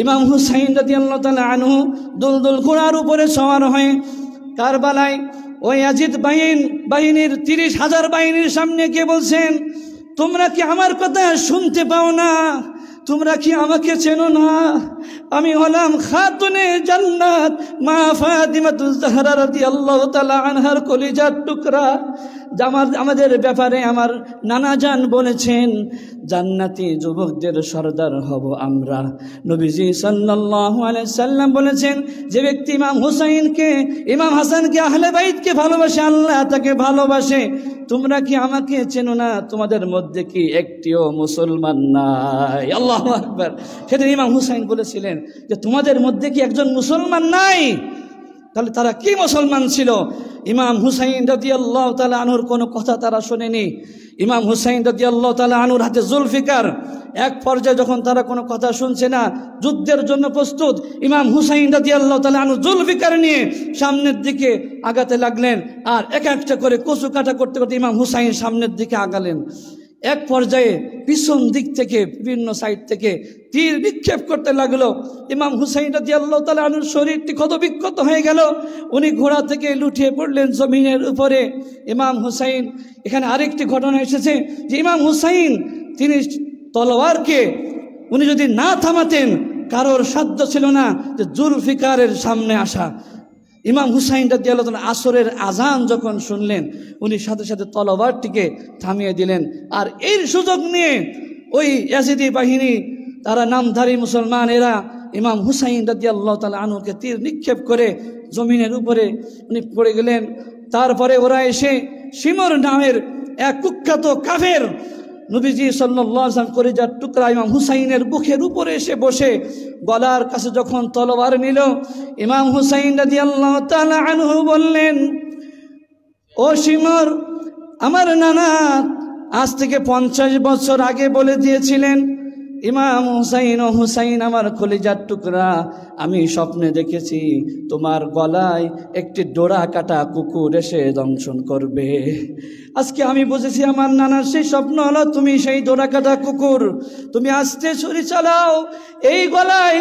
ইমাম হুসাইন রাদিয়াল্লাহু তাআলা আনহু দুলদুল ঘোড়ার উপরে সওয়ার হয়ে কারবালায় ওই ইয়াজিদ বাহিনীর 30,000 বাহিনীর সামনে গিয়ে বলছেন, তোমরা কি আমার কথা শুনতে পাও না? তোমরা কি আমাকে চেনো না? আমি হলাম খাতুনে জান্নাত মা ফাতিমাতুজ জাহরা রাদিয়াল্লাহু তাআলা আনহার কলিজার টুকরা। আমাদের ব্যাপারে আমার নানা জান বলেছেন জান্নাতি যুবকদের সর্দার হব আমরা। নবীজি সাল্লাল্লাহু আলাইহি সাল্লাম বলেছেন, যে ব্যক্তি ইমাম হুসাইনকে, ইমাম হাসানকে, আহলে বাইতকে ভালোবাসে, আল্লাহ তাকে ভালোবাসে। তোমরা কি আমাকে চেনো না? তোমাদের মধ্যে কি একটিও মুসলমান নাই? আল্লাহু আকবার। সেদিন ইমাম হুসাইন বলেছিলেন যে তোমাদের মধ্যে কি একজন মুসলমান নাই? তাহলে তারা কি মুসলমান ছিল? ইমাম হুসাইন রাদিয়াল্লাহু তাআলা আনহুর কোনো কথা তারা শোনেনি। ইমাম হুসাইন রাদিয়াল্লাহু তাআলা আনহুর হাতে জুলফিকার। এক পর্যায়ে যখন তারা কোনো কথা শুনছে না, যুদ্ধের জন্য প্রস্তুত, ইমাম হুসাইন রাদিয়াল্লাহু তাআলা আনহু জুলফিকার নিয়ে সামনের দিকে আগাতে লাগলেন। আর এক একটা করে কচু কাটা করতে করতে ইমাম হুসাইন সামনের দিকে আগালেন। এক পর্যায়ে পিছন দিক থেকে, বিভিন্ন সাইড থেকে তীর নিক্ষেপ করতে লাগলো। ইমাম হুসাইন রাদিয়াল্লাহু তাআলা আনহুর শরীরটি ক্ষতবিক্ষত হয়ে গেল। উনি ঘোড়া থেকে লুটিয়ে পড়লেন জমিনের উপরে। ইমাম হুসাইন, এখানে আরেকটি ঘটনা এসেছে যে ইমাম হুসাইন তিনি তলোয়ারকে উনি যদি না থামাতেন, কারোর সাধ্য ছিল না যে জুলফিকারের সামনে আসা। ইমাম হুসাইন রাদিয়াল্লাহু তাআলা আসরের আজান যখন শুনলেন, উনি সাথে সাথে তলোয়ারটিকে থামিয়ে দিলেন। আর এর সুযোগ নিয়ে ওই ইয়াজিদি বাহিনী, তারা নামধারী মুসলমান, এরা ইমাম হুসাইন রাদিয়াল্লাহু তাআলা আনহুকে তীর নিক্ষেপ করে জমিনের উপরে উনি পড়ে গেলেন। তারপরে ওরা এসে শিমর নামের এক কুখ্যাত কাফের, নবীজি সাল্লাল্লাহু আলাইহি ওয়াসাল্লাম কলিজার টুকরা ইমাম হুসাইনের বুকের উপরে এসে বসে গলার কাছে যখন তলোয়ার নিল, ইমাম হুসাইন রাদিয়াল্লাহু তাআলা আনহু বললেন, ও শিমর, আমার নানা আজ থেকে 50 বছর আগে বলে দিয়েছিলেন, ইমাম হুসাইন, ও হুসাইন আমার কলিজার টুকরা, আমি স্বপ্নে দেখেছি তোমার গলায় একটি ডোরা কাটা কুকুর এসে দংশন করবে। আজকে আমি বুঝেছি আমার নানার সেই স্বপ্ন হলো তুমি সেই ডোরা কাটা কুকুর। তুমি আস্তে ছুরি চালাও, এই গলায়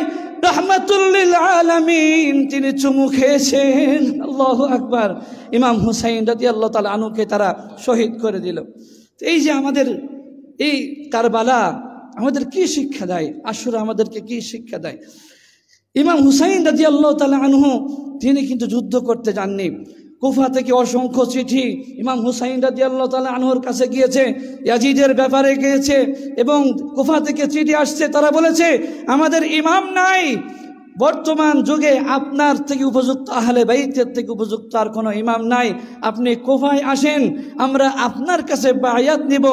রাহমাতুল লিল আলামিন তিনি চুমু খেয়েছেন। আল্লাহু আকবার। ইমাম হুসাইন রাদিয়াল্লাহু তাআলা আনহুকে তারা শহীদ করে দিল। এই যে আমাদের এই কারবালা আমাদের কি শিক্ষা দেয়, আশুরা আমাদেরকে কি শিক্ষা দেয়? ইমাম হুসাইন রাদিয়াল্লাহু তাআলা আনহু তিনি কিন্তু যুদ্ধ করতে যাননি। কুফা থেকে অসংখ্য চিঠি ইমাম হুসাইন রাদিয়াল্লাহু তাআলা আনহুর কাছে গিয়েছে, ইয়াজিদের ব্যাপারে গিয়েছে, এবং কুফা থেকে চিঠি আসছে, তারা বলেছে আমাদের ইমাম নাই। বর্তমান যুগে আপনার থেকে উপযুক্ত, আহলে বাইতের থেকে উপযুক্ত আর কোনো ইমাম নাই। আপনি কুফায় আসেন, আমরা আপনার কাছে বায়াত নিব।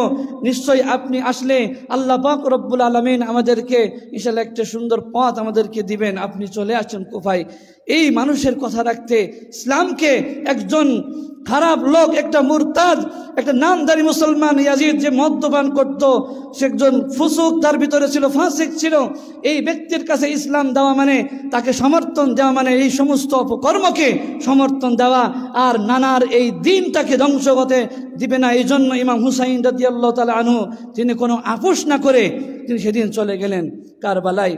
নিশ্চয়ই আপনি আসলে আল্লাহ পাক রব্বুল আলামিন আমাদেরকে ইনশাআল্লাহ একটা সুন্দর পথ আমাদেরকে দিবেন। আপনি চলে আসেন কুফায়। এই মানুষের কথা রাখতে ইসলামকে একজন খারাপ লোক, একটা মুরতাদ, একটা নামধারী মুসলমান ইয়াজিদ যে মদ্যপান করত, সে একজন ফুসুক তার ভিতরে ছিল, ফাসিক ছিল, এই ব্যক্তির কাছে ইসলাম দেওয়া মানে, তাকে সমর্থন দেওয়া মানে এই সমস্ত অপকর্মকে সমর্থন দেওয়া, আর নানার এই দিনটাকে ধ্বংস হতে দিবে না। এই জন্য ইমাম হুসাইন রাদিয়াল্লাহু তাআলা আনহু তিনি কোনো আপোষ না করে তিনি সেদিন চলে গেলেন কারবালায়।